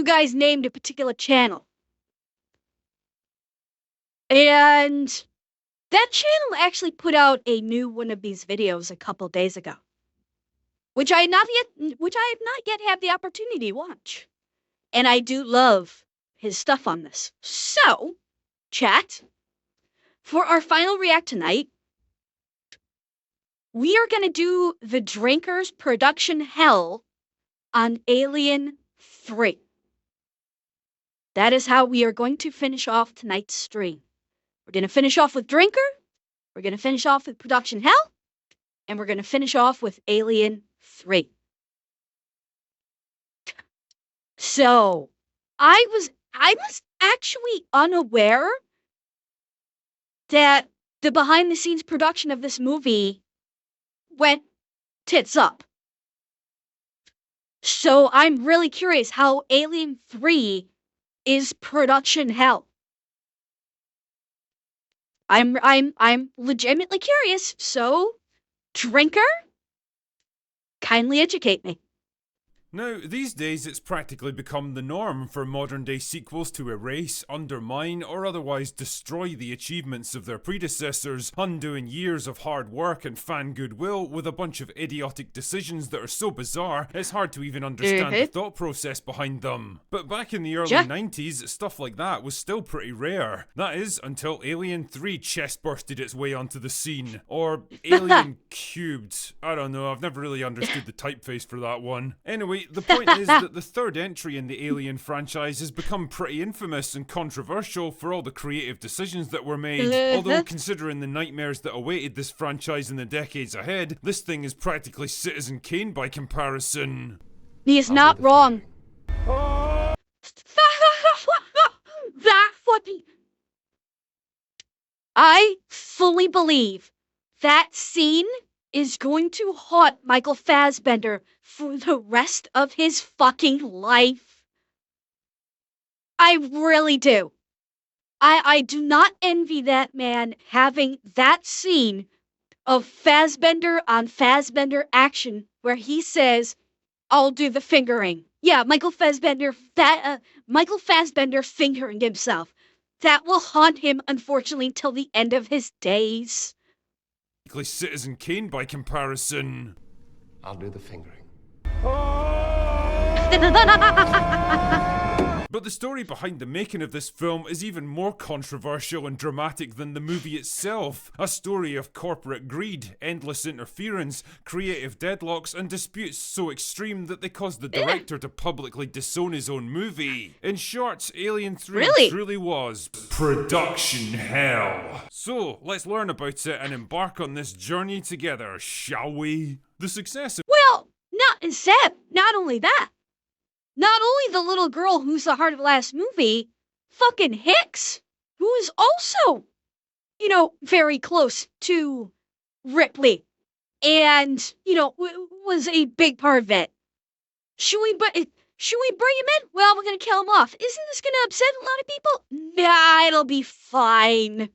guys named a particular channel. And that channel actually put out a new one of these videos a couple days ago, which I have not yet had the opportunity to watch. And I do love his stuff on this. So, chat, for our final react tonight, we are going to do the Drinkers production hell on Alien 3. That is how we are going to finish off tonight's stream. We're going to finish off with Drinker, we're going to finish off with production hell, and we're going to finish off with Alien 3. So, I was actually unaware that the behind-the-scenes production of this movie went tits up. So I'm really curious how Alien 3 is production hell. I'm legitimately curious, so Drinker, kindly educate me. Now, these days it's practically become the norm for modern day sequels to erase, undermine, or otherwise destroy the achievements of their predecessors, undoing years of hard work and fan goodwill with a bunch of idiotic decisions that are so bizarre it's hard to even understand the thought process behind them. But back in the early 90s, stuff like that was still pretty rare. That is, until Alien 3 chest-bursted its way onto the scene. Or Alien Cubed. I don't know, I've never really understood the typeface for that one. Anyway, the point is that the third entry in the Alien franchise has become pretty infamous and controversial for all the creative decisions that were made. Although, considering the nightmares that awaited this franchise in the decades ahead, this thing is practically Citizen Kane by comparison. He is not wrong. That fucking... I fully believe that scene is going to haunt Michael Fassbender for the rest of his fucking life. I really do. I do not envy that man having that scene of Fassbender on Fassbender action where he says, I'll do the fingering. Yeah, Michael Fassbender fingering himself. That will haunt him, unfortunately, till the end of his days. Citizen Kane by comparison. I'll do the fingering. But the story behind the making of this film is even more controversial and dramatic than the movie itself. A story of corporate greed, endless interference, creative deadlocks, and disputes so extreme that they caused the director to publicly disown his own movie. In short, Alien 3 truly was production hell. So, let's learn about it and embark on this journey together, shall we? The success of— Well, not only that. Not only the little girl who's the heart of the last movie, fucking Hicks, who is also, very close to Ripley, and, was a big part of it. Should we bring him in? Well, we're gonna kill him off. Isn't this gonna upset a lot of people? Nah, it'll be fine.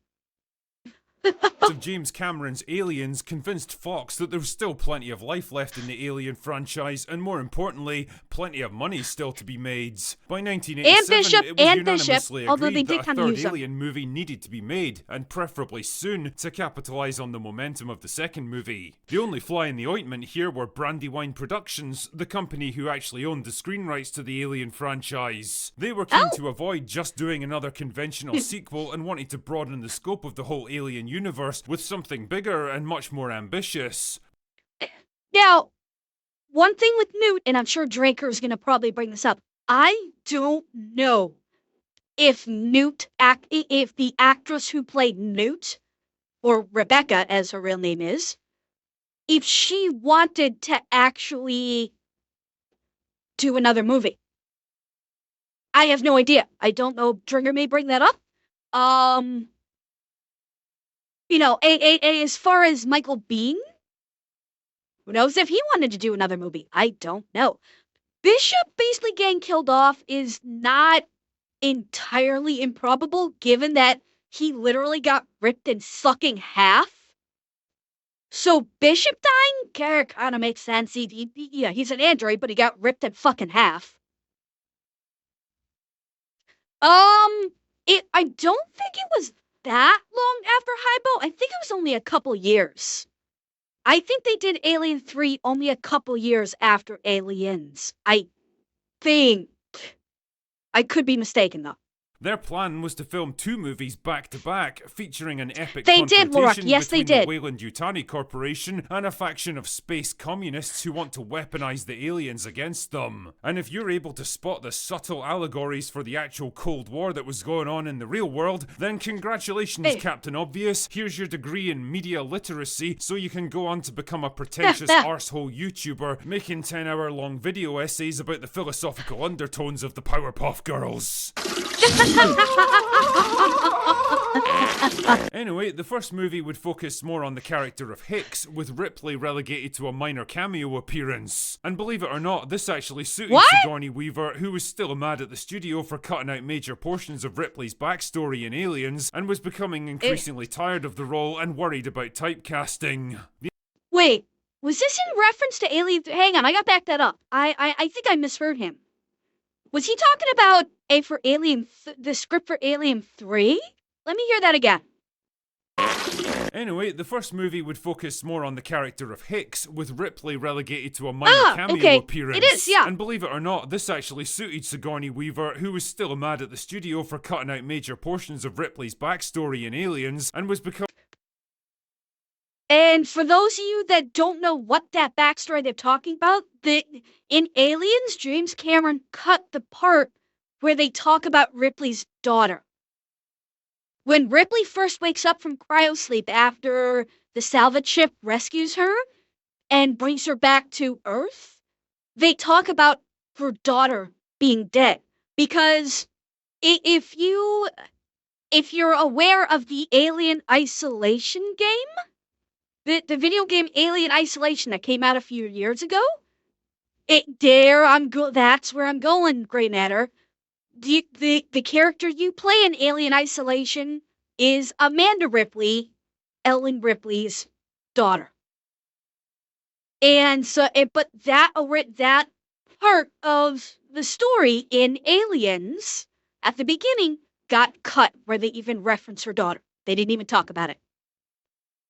of James Cameron's Aliens convinced Fox that there was still plenty of life left in the Alien franchise, and more importantly, plenty of money still to be made. By 1987, it was unanimously agreed that a third Alien movie needed to be made, and preferably soon, to capitalise on the momentum of the second movie. The only fly in the ointment here were Brandywine Productions, the company who actually owned the screen rights to the Alien franchise. They were keen to avoid just doing another conventional sequel and wanted to broaden the scope of the whole Alien universe with something bigger and much more ambitious. Now, one thing with Newt, and I'm sure Draker's gonna probably bring this up, I don't know if if the actress who played Newt, or Rebecca as her real name is, if she wanted to actually do another movie. I have no idea. I don't know. Drinker may bring that up. As far as Michael Biehn, who knows if he wanted to do another movie? I don't know. Bishop basically getting killed off is not entirely improbable, given that he literally got ripped in fucking half. So Bishop dying kind of makes sense. He's an android, but he got ripped in fucking half. I don't think it was that long after Hybo. I think it was only a couple years. I think they did Alien 3 only a couple years after Aliens. I think. I could be mistaken, though. Their plan was to film 2 movies back to back, featuring an epic They did, Lorak. confrontation Yes, they between the did. Weyland-Yutani Corporation and a faction of space communists who want to weaponize the aliens against them. And if you're able to spot the subtle allegories for the actual Cold War that was going on in the real world, then congratulations, Hey. Captain Obvious. Here's your degree in media literacy so you can go on to become a pretentious arsehole YouTuber making 10-hour-long video essays about the philosophical undertones of the Powerpuff Girls. Anyway, the first movie would focus more on the character of Hicks, with Ripley relegated to a minor cameo appearance. And believe it or not, this actually suited Sigourney Weaver, who was still mad at the studio for cutting out major portions of Ripley's backstory in Aliens, and was becoming increasingly tired of the role and worried about typecasting. Wait, was this in reference to Alien? Hang on, I got back that up. I think I misheard him. Was he talking about the script for Alien 3? Let me hear that again. Anyway, the first movie would focus more on the character of Hicks, with Ripley relegated to a minor cameo appearance. It is, yeah. And believe it or not, this actually suited Sigourney Weaver, who was still mad at the studio for cutting out major portions of Ripley's backstory in Aliens, and was becoming... And for those of you that don't know what that backstory they're talking about, in Aliens, James Cameron cut the part where they talk about Ripley's daughter. When Ripley first wakes up from cryosleep after the salvage ship rescues her and brings her back to Earth, they talk about her daughter being dead. Because if you're aware of the Alien Isolation game, the video game Alien Isolation that came out a few years ago, that's where I'm going, Grey Matter. The character you play in Alien Isolation is Amanda Ripley, Ellen Ripley's daughter. And so, but that part of the story in Aliens at the beginning got cut, where they even reference her daughter. They didn't even talk about it.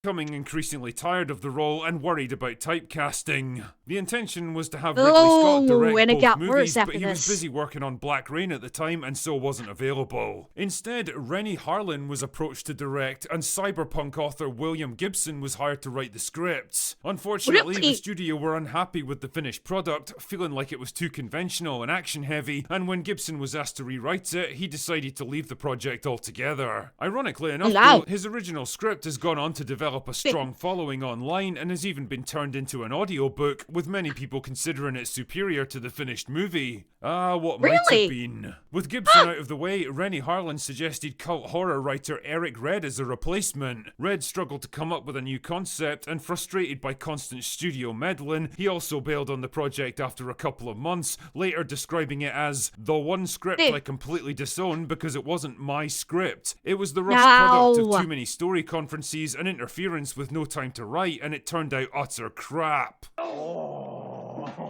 Becoming increasingly tired of the role and worried about typecasting. The intention was to have Ridley Scott direct both movies, but he was busy working on Black Rain at the time and so wasn't available. Instead, Rennie Harlin was approached to direct, and cyberpunk author William Gibson was hired to write the scripts. Unfortunately, the studio were unhappy with the finished product, feeling like it was too conventional and action-heavy, and when Gibson was asked to rewrite it, he decided to leave the project altogether. Ironically enough, though, his original script has gone on to develop a strong following online and has even been turned into an audiobook, with many people considering it superior to the finished movie. What might have been. With Gibson out of the way, Rennie Harlin suggested cult horror writer Eric Red as a replacement. Red struggled to come up with a new concept, and frustrated by constant studio meddling, he also bailed on the project after a couple of months, later describing it as the one script I completely disowned because it wasn't my script. It was the rushed product of too many story conferences and interference with no time to write, and it turned out utter crap.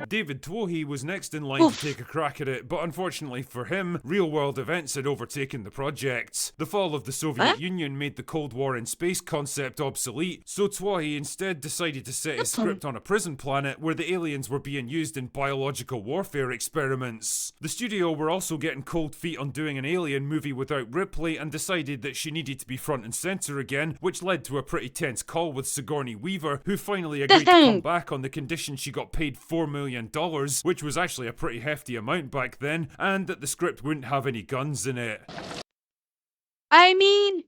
David Twohy was next in line to take a crack at it, but unfortunately for him, real-world events had overtaken the project. The fall of the Soviet Union made the Cold War in space concept obsolete, so Twohy instead decided to set his script on a prison planet where the aliens were being used in biological warfare experiments. The studio were also getting cold feet on doing an Alien movie without Ripley, and decided that she needed to be front and center again, which led to a pretty tense call with Sigourney Weaver, who finally agreed to come back on the condition she got paid $4 million, which was actually a pretty hefty amount back then, and that the script wouldn't have any guns in it. I mean,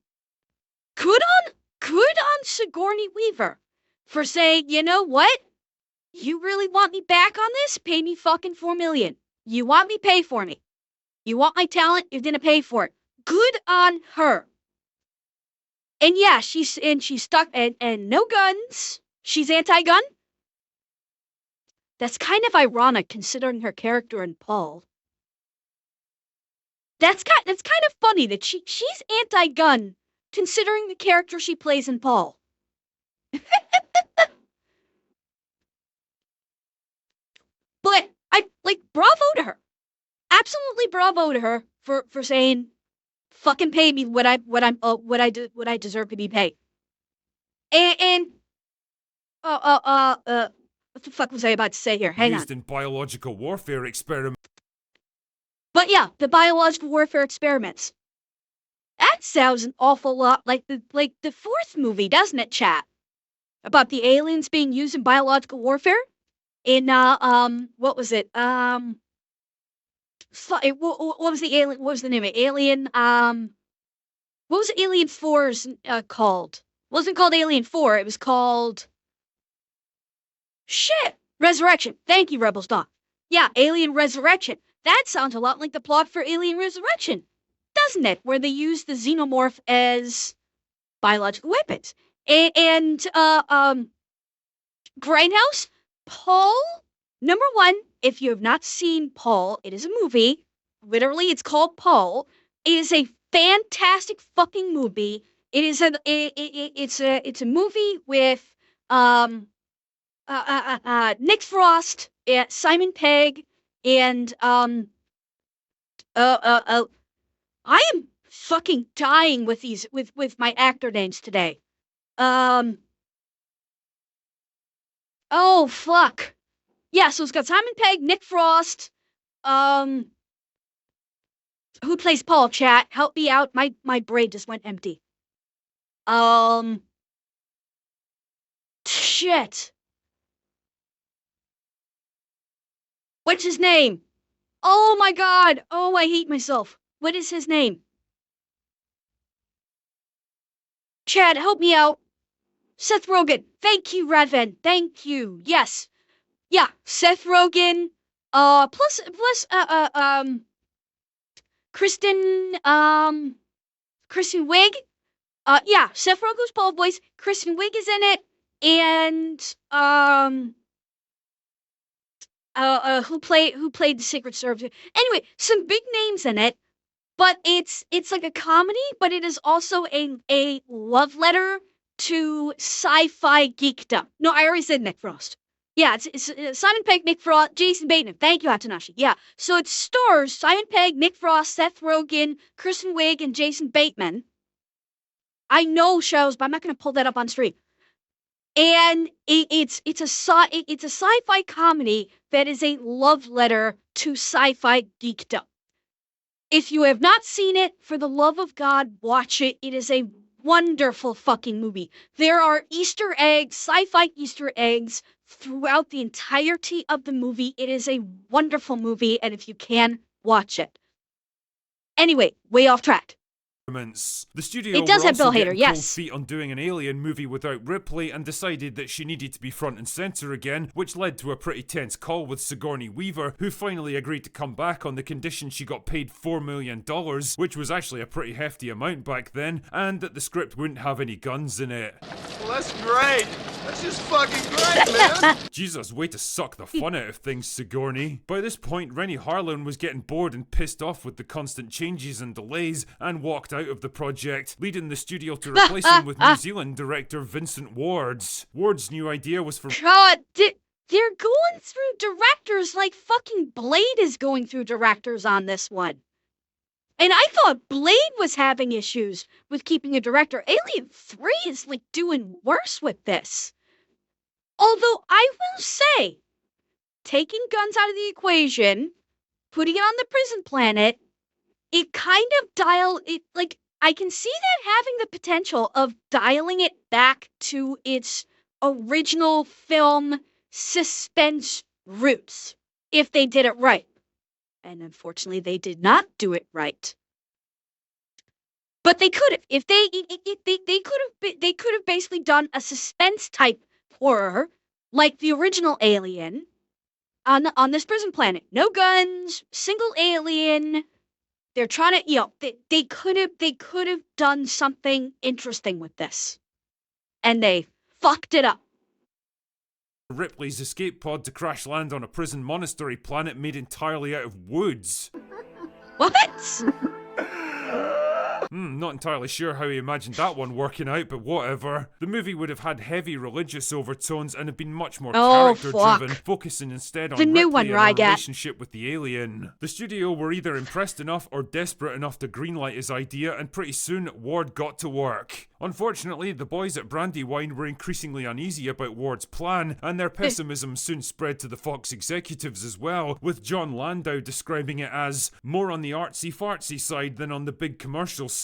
good on Sigourney Weaver for saying, you know what? You really want me back on this? Pay me fucking $4 million. You want me? Pay for me. You want my talent? You're gonna pay for it. Good on her. And yeah, she's stuck and no guns. She's anti-gun. That's kind of ironic considering her character in Paul. That's kind of funny that she's anti-gun considering the character she plays in Paul. But bravo to her. Absolutely bravo to her for saying, "Fucking pay me what I deserve to be paid." And what the fuck was I about to say here? Hang on. Used in biological warfare experiments. But yeah, the biological warfare experiments. That sounds an awful lot like the fourth movie, doesn't it, chat? About the aliens being used in biological warfare? In what was it? What was the alien? What was the name of it? Alien? What was Alien 4's called? It wasn't called Alien 4. It was called shit. Resurrection. Thank you, Rebels Dawn. Yeah, Alien Resurrection. That sounds a lot like the plot for Alien Resurrection, doesn't it? Where they use the xenomorph as biological weapons. And Grindhouse, Paul, number one, if you have not seen Paul, it is a movie. Literally, it's called Paul. It is a fantastic fucking movie. It is it's a movie with Nick Frost, Simon Pegg, and I am fucking dying with these with my actor names today. Oh fuck. Yeah, so it's got Simon Pegg, Nick Frost, who plays Paul, chat? Help me out. My brain just went empty. Shit. What's his name? Oh my god. Oh, I hate myself. What is his name? Chad, help me out. Seth Rogen. Thank you, Radvan. Thank you. Yes. Yeah, Seth Rogen. Plus, Kristen, Kristen Wiig. Yeah, Seth Rogen's Paul voice. Kristen Wiig is in it, and who played the Secret Service? Anyway, some big names in it, but it's like a comedy, but it is also a love letter to sci-fi geekdom. No, I already said Nick Frost. Yeah, it's Simon Pegg, Nick Frost, Jason Bateman. Thank you, Atanashi. Yeah, so it stars Simon Pegg, Nick Frost, Seth Rogen, Kristen Wiig, and Jason Bateman. I know shows, but I'm not going to pull that up on stream. And it's a sci-fi comedy that is a love letter to sci-fi geekdom. If you have not seen it, for the love of God, watch it. It is a wonderful fucking movie. There are Easter eggs, sci-fi Easter eggs throughout the entirety of the movie. It is a wonderful movie, and if you can, watch it. Anyway, way off track. The studio It does were have Bill also Hader, getting yes. cold feet on doing an Alien movie without Ripley and decided that she needed to be front and center again, which led to a pretty tense call with Sigourney Weaver, who finally agreed to come back on the condition she got paid $4 million, which was actually a pretty hefty amount back then, and that the script wouldn't have any guns in it. Well, that's great. That's just fucking great, man. Jesus, way to suck the fun out of things, Sigourney. By this point, Rennie Harlan was getting bored and pissed off with the constant changes and delays, and walked out of the project, leading the studio to replace him with New Zealand director Vincent Ward's. Ward's new idea was for God, they're going through directors like fucking Blade is going through directors on this one. And I thought Blade was having issues with keeping a director. Alien 3 is like doing worse with this. Although I will say, taking guns out of the equation, putting it on the prison planet, it kind of I can see that having the potential of dialing it back to its original film suspense roots if they did it right. And unfortunately, they did not do it right. But they could have. If they could have basically done a suspense type horror like the original Alien on this prison planet. No guns, single alien. They're trying to, they could have done something interesting with this. And they fucked it up. Ripley's escape pod to crash land on a prison monastery planet made entirely out of woods. What? Not entirely sure how he imagined that one working out, but whatever. The movie would have had heavy religious overtones and have been much more Oh, character-driven, fuck. focusing instead The on new Ripley one, and her Rygat. relationship with the alien. The studio were either impressed enough or desperate enough to greenlight his idea, and pretty soon, Ward got to work. Unfortunately, the boys at Brandywine were increasingly uneasy about Ward's plan, and their pessimism soon spread to the Fox executives as well, with John Landau describing it as more on the artsy-fartsy side than on the big commercial side.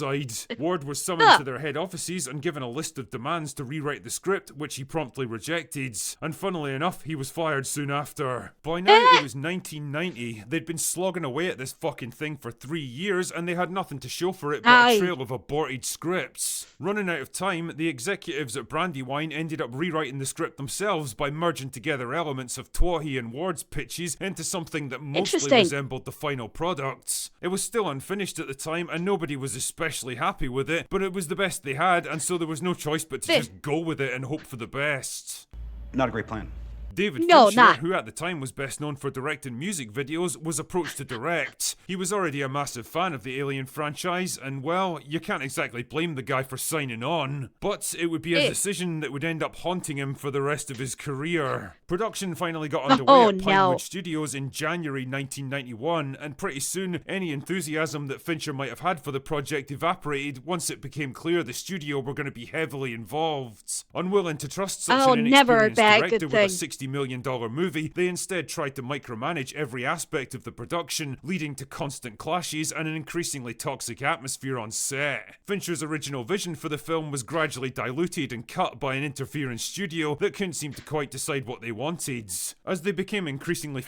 Ward was summoned to their head offices and given a list of demands to rewrite the script, which he promptly rejected. And funnily enough, he was fired soon after. By now, it was 1990. They'd been slogging away at this fucking thing for 3 years, and they had nothing to show for it but a trail of aborted scripts. Running out of time, the executives at Brandywine ended up rewriting the script themselves by merging together elements of Twahi and Ward's pitches into something that mostly resembled the final products. It was still unfinished at the time, and nobody was especially happy with it, but it was the best they had, and so there was no choice but to just go with it and hope for the best. Not a great plan. David Fincher, who at the time was best known for directing music videos, was approached to direct. He was already a massive fan of the Alien franchise, and well, you can't exactly blame the guy for signing on. But it would be a decision that would end up haunting him for the rest of his career. Production finally got underway at Pinewood Studios in January 1991, and pretty soon, any enthusiasm that Fincher might have had for the project evaporated once it became clear the studio were going to be heavily involved. Unwilling to trust such an inexperienced director with a $60 million movie, they instead tried to micromanage every aspect of the production, leading to constant clashes and an increasingly toxic atmosphere on set. Fincher's original vision for the film was gradually diluted and cut by an interfering studio that couldn't seem to quite decide what they wanted. As they became increasingly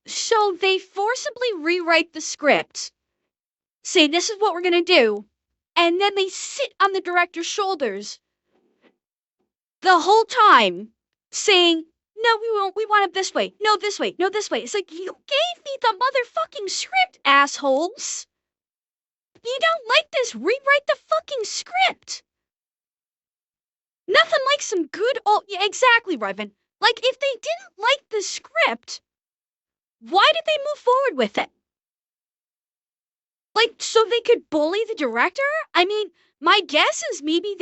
So they forcibly rewrite the script, say this is what we're gonna do, and then they sit on the director's the whole time saying, no, we won't, we want it this way, no, this way, no, this way. It's like, you gave me the motherfucking script, assholes! You don't like this, rewrite the fucking script! Nothing like some good old, yeah, exactly, Riven. Like, if they didn't like the script, why did they move forward with it? Like, so they could bully the director? I mean, my guess is maybe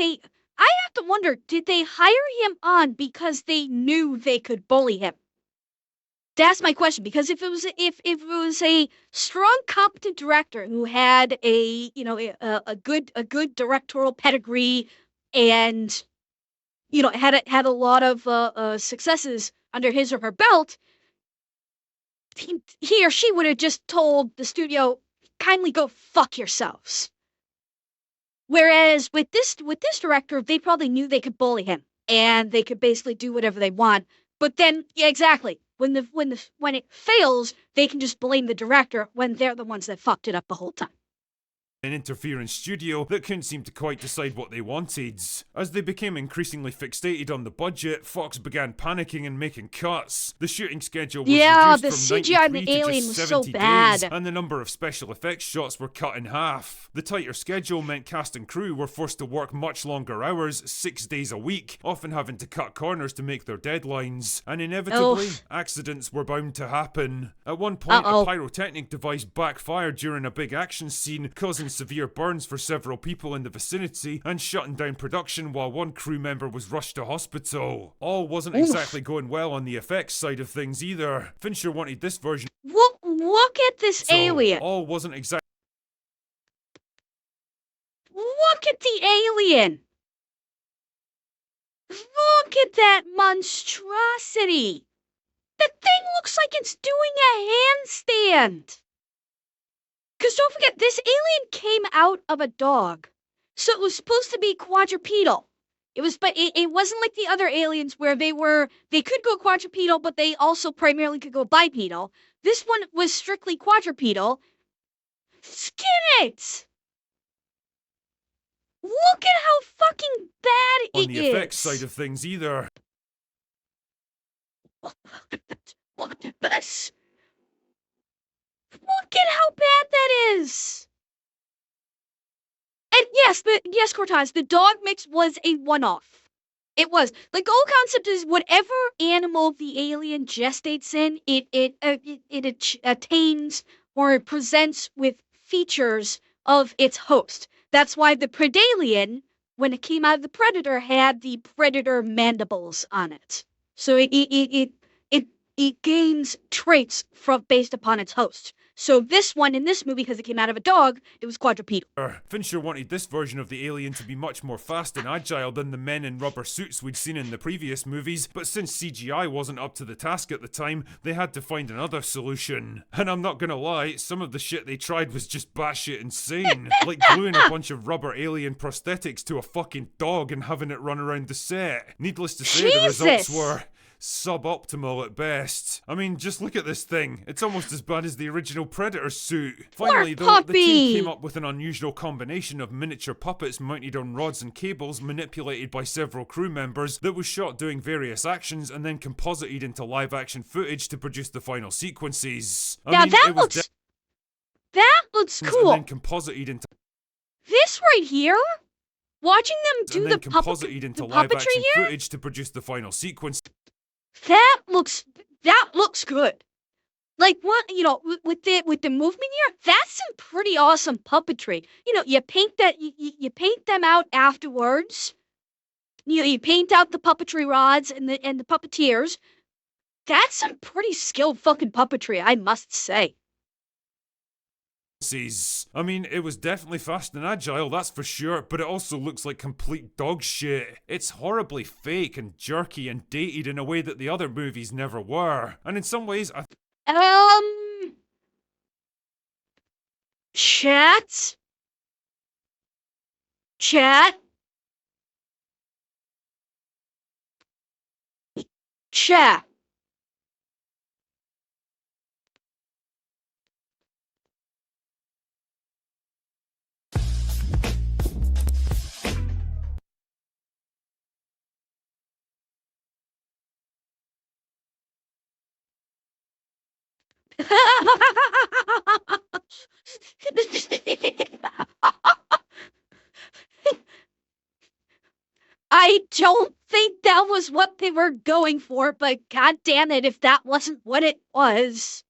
I have to wonder, did they hire him on because they knew they could bully him? That's my question, because if it was a strong, competent director who had a good directorial pedigree and had a lot of successes under his or her belt, he or she would have just told the studio, kindly go fuck yourselves. Whereas with this director, they probably knew they could bully him and they could basically do whatever they want. But then, yeah, exactly. When it fails, they can just blame the director when they're the ones that fucked it up the whole time. An interfering studio that couldn't seem to quite decide what they wanted. As they became increasingly fixated on the budget, Fox began panicking and making cuts. The shooting schedule was reduced from 93 to just 70 days, and the number of special effects shots were cut in half. The tighter schedule meant cast and crew were forced to work much longer hours, 6 days a week, often having to cut corners to make their deadlines. And inevitably, accidents were bound to happen. At one point, a pyrotechnic device backfired during a big action scene, causing severe burns for several people in the vicinity and shutting down production while one crew member was rushed to hospital. All wasn't exactly going well on the effects side of things either. Fincher wanted this version. Look at this alien. All wasn't exactly. Look at the alien. Look at that monstrosity. The thing looks like it's doing a handstand. Because don't forget, this alien came out of a dog. So it was supposed to be quadrupedal. But it wasn't like the other aliens where they could go quadrupedal, but they also primarily could go bipedal. This one was strictly quadrupedal. Skin it! Look at how fucking bad it is! On the effects side of things either. Look at this! Look at how bad that is! And yes, Cortez, the dog mix was a one-off. It was. Like, the whole concept is whatever animal the alien gestates in, it attains or it presents with features of its host. That's why the Predalien, when it came out of the Predator, had the Predator mandibles on it. So it gains traits from based upon its host. So this one in this movie, because it came out of a dog, it was quadrupedal. Fincher wanted this version of the alien to be much more fast and agile than the men in rubber suits we'd seen in the previous movies, but since CGI wasn't up to the task at the time, they had to find another solution. And I'm not gonna lie, some of the shit they tried was just batshit insane. Like gluing a bunch of rubber alien prosthetics to a fucking dog and having it run around the set. Needless to say, the results were suboptimal at best. I mean, just look at this thing. It's almost as bad as the original Predator suit. Finally, though, the team came up with an unusual combination of miniature puppets mounted on rods and cables manipulated by several crew members that was shot doing various actions and then composited into live-action footage to produce the final sequences. That looks cool. And then composited into this right here? Watching them do the composited into live-action footage to produce the final sequence. That looks good. Like what, with the movement here, that's some pretty awesome puppetry. You paint them out afterwards. You paint out the puppetry rods and the puppeteers. That's some pretty skilled fucking puppetry, I must say. I mean, it was definitely fast and agile, that's for sure, but it also looks like complete dog shit. It's horribly fake and jerky and dated in a way that the other movies never were. And in some ways, Chat? I don't think that was what they were going for, but god damn it if that wasn't what it was.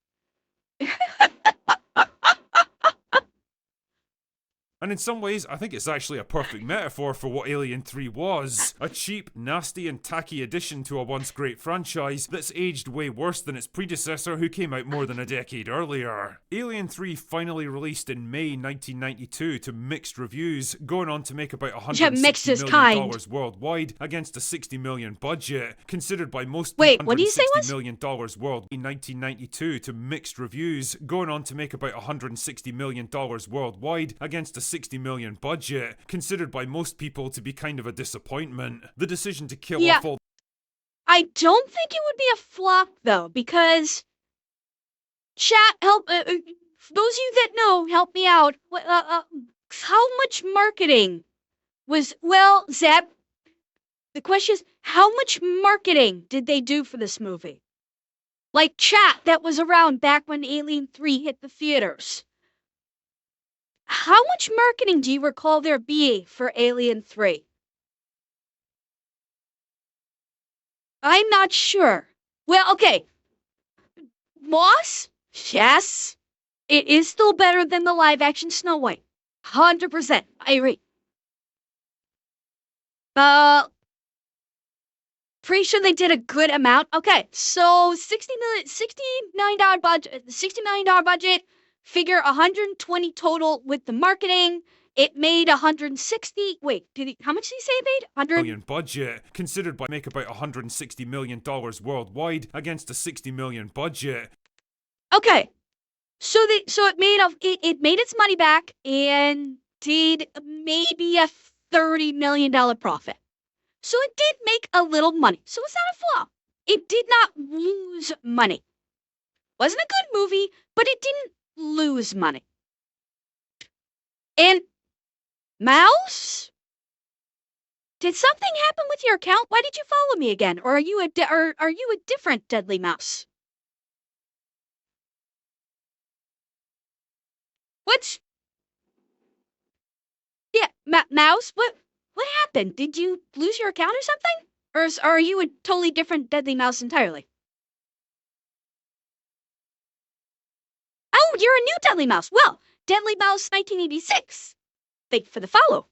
And in some ways, I think it's actually a perfect metaphor for what Alien 3 was. A cheap, nasty and tacky addition to a once great franchise that's aged way worse than its predecessor who came out more than a decade earlier. Alien 3 finally released in May 1992 to mixed reviews, going on to make about $160 million worldwide against a $60 million budget, considered by most people $160 million worldwide in 1992 to mixed reviews, going on to make about $160 million worldwide against a $60 million budget, considered by most people to be kind of a disappointment. The decision to kill off all... I don't think it would be a flop, though, because... Chat, help... those of you that know, help me out. How much marketing was... Well, Zeb, the question is, how much marketing did they do for this movie? Like, chat that was around back when Alien 3 hit the theaters. How much marketing do you recall there being for Alien 3? I'm not sure. Well, okay. Moss? Yes. It is still better than the live-action Snow White. 100%. I agree. Pretty sure they did a good amount. Okay, so $69 budget. $60 million budget. Figure 120 total with the marketing. It made 160. Wait, how much did he say it made? 100 million budget, considered by make about $160 million worldwide against a $60 million budget. Okay, so it made its money back and did maybe a $30 million profit. So it did make a little money. So it's not a flop. It did not lose money. Wasn't a good movie, but it didn't lose money. And Mouse? Did something happen with your account? Why did you follow me again? Or are you a different Deadly Mouse? What's... Yeah, Mouse, what happened? Did you lose your account or something? Or are you a totally different Deadly Mouse entirely? Oh, you're a new Deadly Mouse. Well, Deadly Mouse 1986. Thank you for the follow.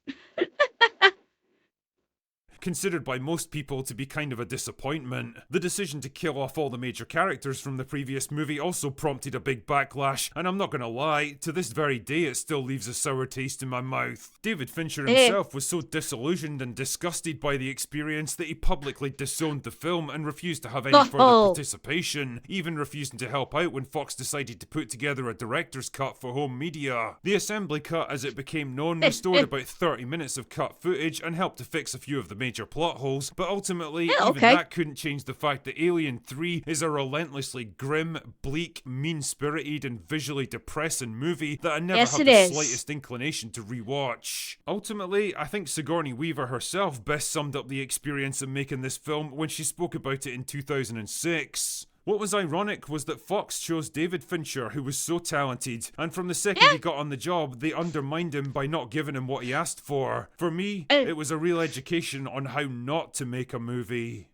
Considered by most people to be kind of a disappointment. The decision to kill off all the major characters from the previous movie also prompted a big backlash, and I'm not gonna lie, to this very day it still leaves a sour taste in my mouth. David Fincher himself was so disillusioned and disgusted by the experience that he publicly disowned the film and refused to have any further participation, even refusing to help out when Fox decided to put together a director's cut for home media. The assembly cut, as it became known, restored about 30 minutes of cut footage and helped to fix a few of the major plot holes, but ultimately even that couldn't change the fact that Alien 3 is a relentlessly grim, bleak, mean-spirited and visually depressing movie that I never have the slightest inclination to rewatch. Ultimately, I think Sigourney Weaver herself best summed up the experience of making this film when she spoke about it in 2006. What was ironic was that Fox chose David Fincher, who was so talented, and from the second he got on the job, they undermined him by not giving him what he asked for. For me, it was a real education on how not to make a movie.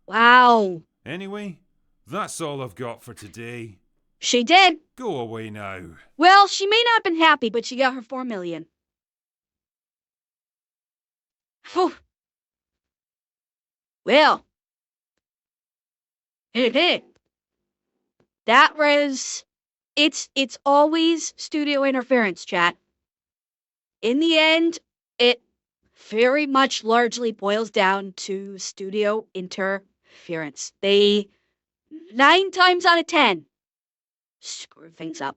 Wow. Anyway, that's all I've got for today. She did. Go away now. Well, she may not have been happy, but she got her $4 million. Whew. Well. That was, it's always studio interference, chat. In the end, it very much largely boils down to studio interference. They, 9 times out of 10, screw things up.